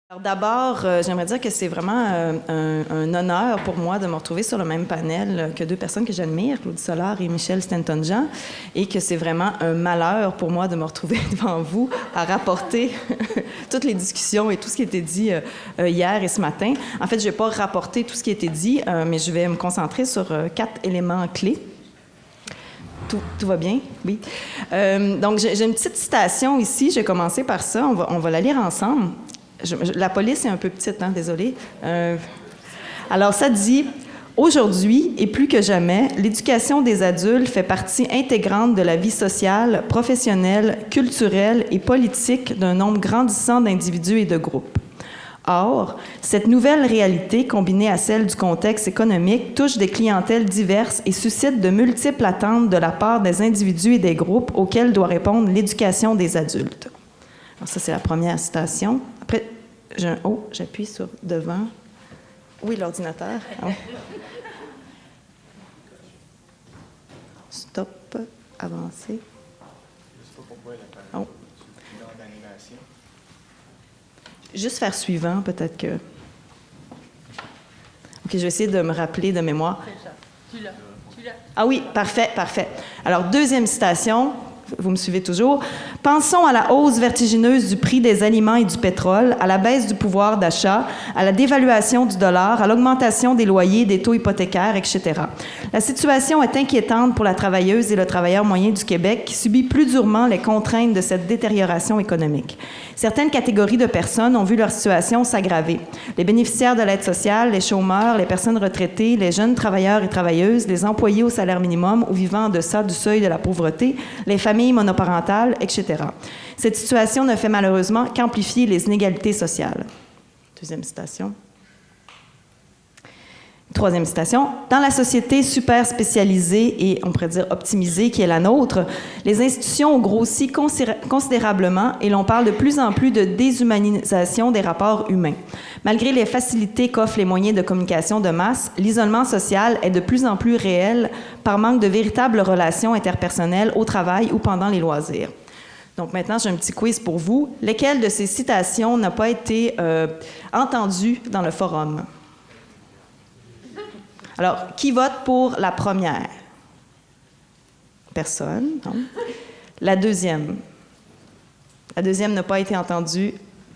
Alors d'abord, j'aimerais dire que c'est vraiment un honneur pour moi de me retrouver sur le même panel que deux personnes que j'admire, Claudie Solar et Michel Stanton-Jean, et que c'est vraiment un malheur pour moi de me retrouver devant vous à rapporter toutes les discussions et tout ce qui a été dit hier et ce matin. En fait, je ne vais pas rapporter tout ce qui a été dit, mais je vais me concentrer sur 4 éléments clés. Tout va bien? Oui. Donc, j'ai une petite citation ici. Je vais commencer par ça. On va la lire ensemble. La police est un peu petite, hein, désolée. Alors, ça dit « Aujourd'hui, et plus que jamais, l'éducation des adultes fait partie intégrante de la vie sociale, professionnelle, culturelle et politique d'un nombre grandissant d'individus et de groupes. Or, cette nouvelle réalité, combinée à celle du contexte économique, touche des clientèles diverses et suscite de multiples attentes de la part des individus et des groupes auxquels doit répondre l'éducation des adultes. » Alors ça, c'est la première citation. Après, j'appuie sur devant. Oui, l'ordinateur. Oh. Stop, avancer. Je ne sais pas pourquoi elle apparaît. Oh. Dans l'animation. Juste faire suivant, peut-être que... OK, je vais essayer de me rappeler de mémoire. Tu l'as. Ah oui, parfait. Alors, deuxième citation. Vous me suivez toujours. « Pensons à la hausse vertigineuse du prix des aliments et du pétrole, à la baisse du pouvoir d'achat, à la dévaluation du dollar, à l'augmentation des loyers, des taux hypothécaires, etc. La situation est inquiétante pour la travailleuse et le travailleur moyen du Québec qui subit plus durement les contraintes de cette détérioration économique. Certaines catégories de personnes ont vu leur situation s'aggraver. Les bénéficiaires de l'aide sociale, les chômeurs, les personnes retraitées, les jeunes travailleurs et travailleuses, les employés au salaire minimum ou vivant en deçà du seuil de la pauvreté, les familles monoparentales, etc. Cette situation ne fait malheureusement qu'amplifier les inégalités sociales. » Deuxième citation. Troisième citation. « Dans la société super spécialisée et, on pourrait dire, optimisée qui est la nôtre, les institutions ont grossi considérablement et l'on parle de plus en plus de déshumanisation des rapports humains. Malgré les facilités qu'offrent les moyens de communication de masse, l'isolement social est de plus en plus réel par manque de véritables relations interpersonnelles au travail ou pendant les loisirs. » Donc maintenant, j'ai un petit quiz pour vous. Lesquelles de ces citations n'a pas été entendue dans le forum? Alors, qui vote pour la première? Personne, non? La deuxième? La deuxième n'a pas été entendue.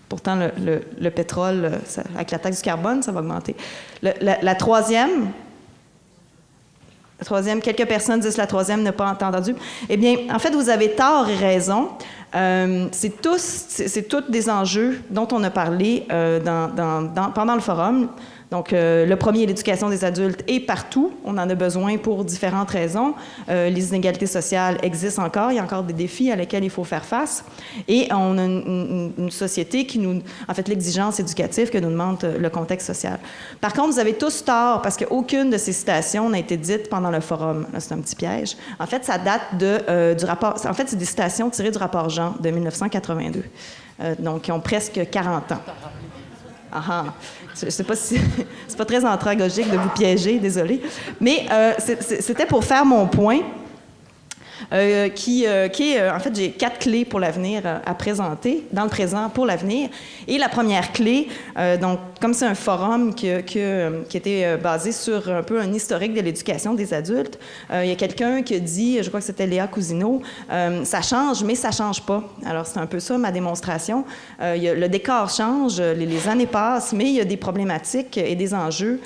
Pourtant, le pétrole, avec la taxe du carbone, ça va augmenter. La troisième? La troisième, quelques personnes disent la troisième n'a pas entendu. Eh bien, en fait, vous avez tort et raison. C'est tous des enjeux dont on a parlé pendant le forum. Donc, le premier, l'éducation des adultes, est partout. On en a besoin pour différentes raisons. Les inégalités sociales existent encore. Il y a encore des défis à lesquels il faut faire face. Et on a une société qui nous... En fait, l'exigence éducative que nous demande le contexte social. Par contre, vous avez tous tort parce qu'aucune de ces citations n'a été dite pendant le forum. Là, c'est un petit piège. En fait, ça date du rapport... En fait, c'est des citations tirées du rapport Jean de 1982. Donc, qui ont presque 40 ans. Ah, je ne sais pas si... C'est pas très andragogique de vous piéger, désolée. Mais c'était pour faire mon point, qui est... En fait, j'ai 4 clés pour l'avenir à présenter, dans le présent pour l'avenir. Et la première clé, donc, comme c'est un forum qui était basé sur un peu un historique de l'éducation des adultes, il y a quelqu'un qui a dit, je crois que c'était Léa Cousineau, ça change, mais ça change pas. Alors, c'est un peu ça ma démonstration. Le décor change, les années passent, mais il y a des problématiques et des enjeux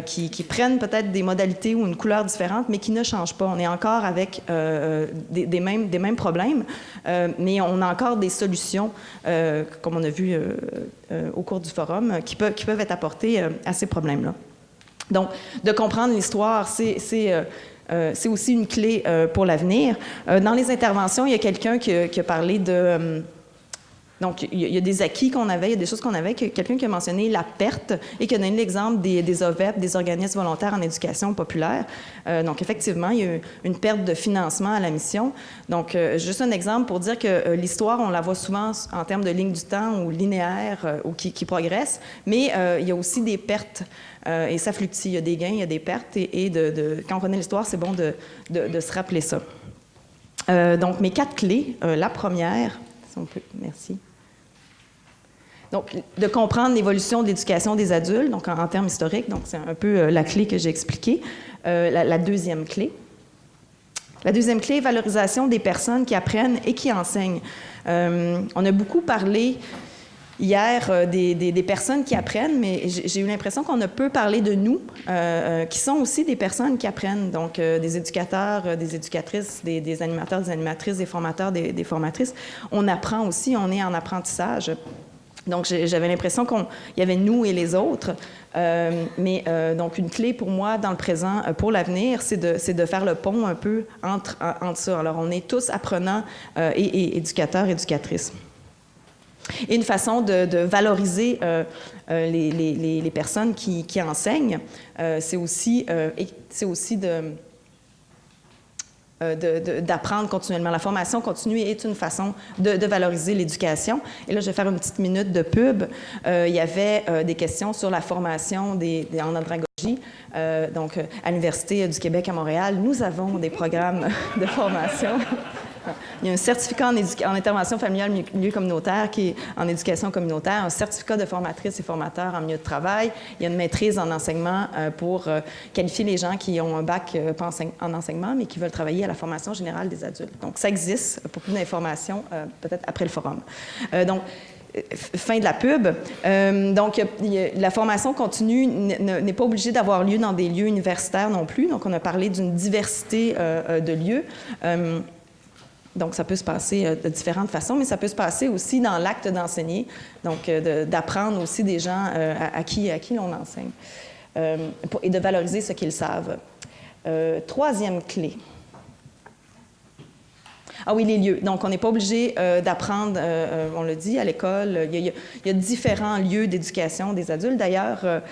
qui prennent peut-être des modalités ou une couleur différente, mais qui ne changent pas. On est encore avec des mêmes problèmes, mais on a encore des solutions, comme on a vu au cours du forum, qui peuvent être apportées à ces problèmes-là. Donc, de comprendre l'histoire, c'est aussi une clé pour l'avenir. Dans les interventions, il y a quelqu'un qui a parlé de... Donc, il y a des acquis qu'on avait, il y a des choses qu'on avait, quelqu'un qui a mentionné la perte et qui a donné l'exemple des OVEP, des organismes volontaires en éducation populaire. Donc, effectivement, il y a eu une perte de financement à la mission. Donc, juste un exemple pour dire que l'histoire, on la voit souvent en termes de ligne du temps ou linéaire ou qui progresse, mais il y a aussi des pertes et ça fluctue. Il y a des gains, il y a des pertes et quand on connaît l'histoire, c'est bon de se rappeler ça. Donc, mes 4 clés. La première, si on peut, merci. Donc, de comprendre l'évolution de l'éducation des adultes, donc en termes historiques, donc c'est un peu la clé que j'ai expliquée. La deuxième clé. La deuxième clé, valorisation des personnes qui apprennent et qui enseignent. On a beaucoup parlé hier des personnes qui apprennent, mais j'ai eu l'impression qu'on a peu parlé de nous, qui sont aussi des personnes qui apprennent, donc des éducateurs, des éducatrices, des animateurs, des animatrices, des formateurs, des formatrices. On apprend aussi, on est en apprentissage. Donc, j'avais l'impression qu'il y avait nous et les autres. Donc, une clé pour moi dans le présent, pour l'avenir, c'est de faire le pont un peu entre ça. Alors, on est tous apprenants et éducateurs, éducatrices. Et une façon de valoriser les personnes qui enseignent, c'est aussi d'apprendre continuellement. La formation continue est une façon de valoriser l'éducation. Et là, je vais faire une petite minute de pub. Il y avait des questions sur la formation en andragogie. Donc, à l'Université du Québec à Montréal, nous avons des programmes de formation. Il y a un certificat en intervention familiale milieu communautaire qui est en éducation communautaire, un certificat de formatrice et formateur en milieu de travail. Il y a une maîtrise en enseignement pour qualifier les gens qui ont un bac en enseignement, mais qui veulent travailler à la formation générale des adultes. Donc, ça existe. Pour plus d'informations, peut-être après le forum. Donc, fin de la pub. Donc, la formation continue n'est pas obligée d'avoir lieu dans des lieux universitaires non plus. Donc, on a parlé d'une diversité de lieux. Donc, ça peut se passer de différentes façons, mais ça peut se passer aussi dans l'acte d'enseigner, donc d'apprendre aussi des gens à qui l'on enseigne et de valoriser ce qu'ils savent. Troisième clé. Ah oui, les lieux. Donc, on n'est pas obligé d'apprendre, on le dit, à l'école. Il y a différents lieux d'éducation des adultes. D'ailleurs,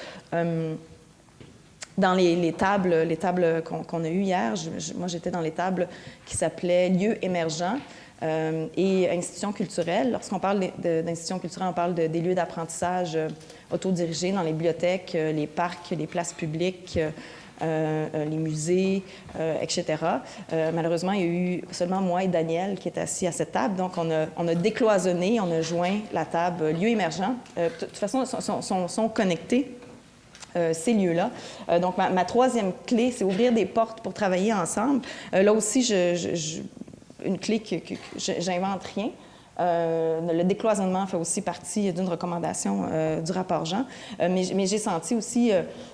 dans les tables qu'on a eues hier, moi, j'étais dans les tables qui s'appelaient « Lieux émergents » et « Institutions culturelles ». Lorsqu'on parle d'institutions culturelles, on parle des lieux d'apprentissage autodirigés dans les bibliothèques, les parcs, les places publiques, les musées, etc. Malheureusement, il y a eu seulement moi et Daniel qui étaient assis à cette table. Donc, on a décloisonné, on a joint la table « Lieux émergents ». De toute façon, ils sont connectés. Ces lieux-là. Donc, ma troisième clé, c'est ouvrir des portes pour travailler ensemble. Là aussi, une clé que j'invente rien. Le décloisonnement fait aussi partie d'une recommandation du rapport Jean. Mais j'ai senti aussi,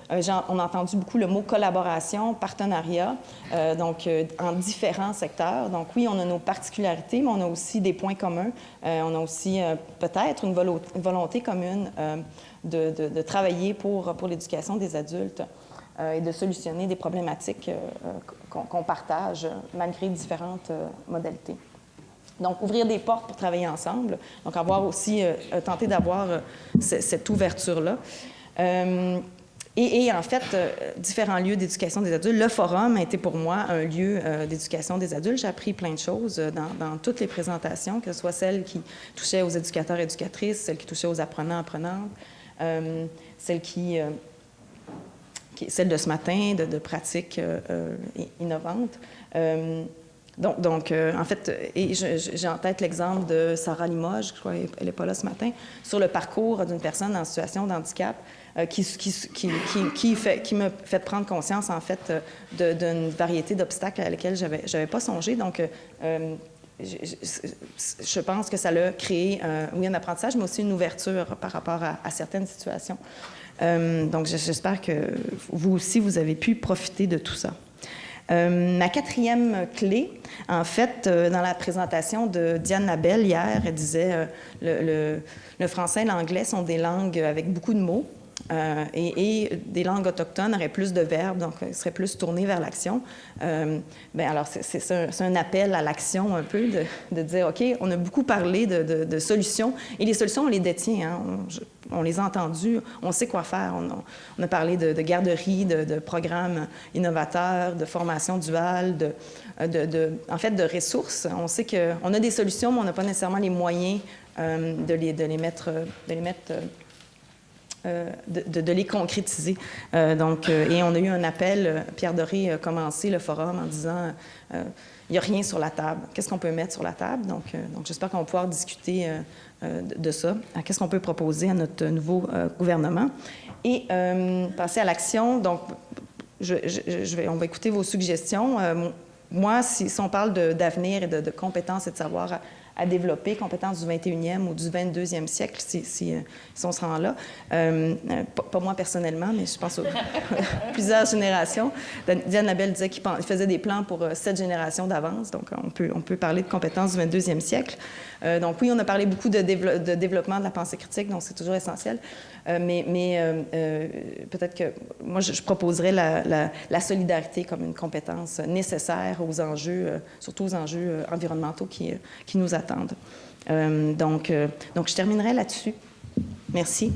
on a entendu beaucoup le mot collaboration, partenariat, donc en différents secteurs. Donc oui, on a nos particularités, mais on a aussi des points communs. On a aussi peut-être une volonté commune de travailler pour l'éducation des adultes et de solutionner des problématiques qu'on partage malgré différentes modalités. Donc, ouvrir des portes pour travailler ensemble. Donc, avoir aussi, tenter d'avoir cette ouverture-là. Et en fait, différents lieux d'éducation des adultes. Le forum a été pour moi un lieu d'éducation des adultes. J'ai appris plein de choses dans toutes les présentations, que ce soit celles qui touchaient aux éducateurs et éducatrices, celles qui touchaient aux apprenants et apprenantes, celle de ce matin, de pratiques innovantes. Donc, en fait, et j'ai en tête l'exemple de Sarah Limoges, je crois qu'elle n'est pas là ce matin, sur le parcours d'une personne en situation de handicap qui m'a fait prendre conscience, en fait, d'une variété d'obstacles à lesquels je n'avais pas songé. Donc, je pense que ça a créé, oui, un apprentissage, mais aussi une ouverture par rapport à certaines situations. Donc, j'espère que vous aussi, vous avez pu profiter de tout ça. Ma quatrième clé, en fait, dans la présentation de Diane Labelle hier, elle disait le français et l'anglais sont des langues avec beaucoup de mots et des langues autochtones auraient plus de verbes, donc seraient plus tournées vers l'action. Alors, c'est un appel à l'action un peu, de dire, OK, on a beaucoup parlé de solutions et les solutions, on les détient, hein, on les a entendues, on sait quoi faire. On a parlé de garderies, de programmes innovateurs, de formation duale, en fait, de ressources. On sait qu'on a des solutions, mais on n'a pas nécessairement les moyens de les mettre de les concrétiser. Et on a eu un appel, Pierre Doré a commencé le forum en disant il n'y a rien sur la table. Qu'est-ce qu'on peut mettre sur la table? Donc j'espère qu'on va pouvoir discuter de ça. Qu'est-ce qu'on peut proposer à notre nouveau gouvernement? Et passer à l'action. Donc, on va écouter vos suggestions. Moi, si on parle d'avenir et de compétences et de savoir à développer, compétences du 21e ou du 22e siècle, si on se rend là. Pas moi personnellement, mais je pense aux plusieurs générations. Diane Labelle disait qu'il faisait des plans pour 7 générations d'avance, donc on peut parler de compétences du 22e siècle. Donc oui, on a parlé beaucoup de développement de la pensée critique, donc c'est toujours essentiel. Mais peut-être que moi, je proposerais la solidarité comme une compétence nécessaire aux enjeux, surtout aux enjeux environnementaux qui nous attendent. Donc, je terminerai là-dessus. Merci.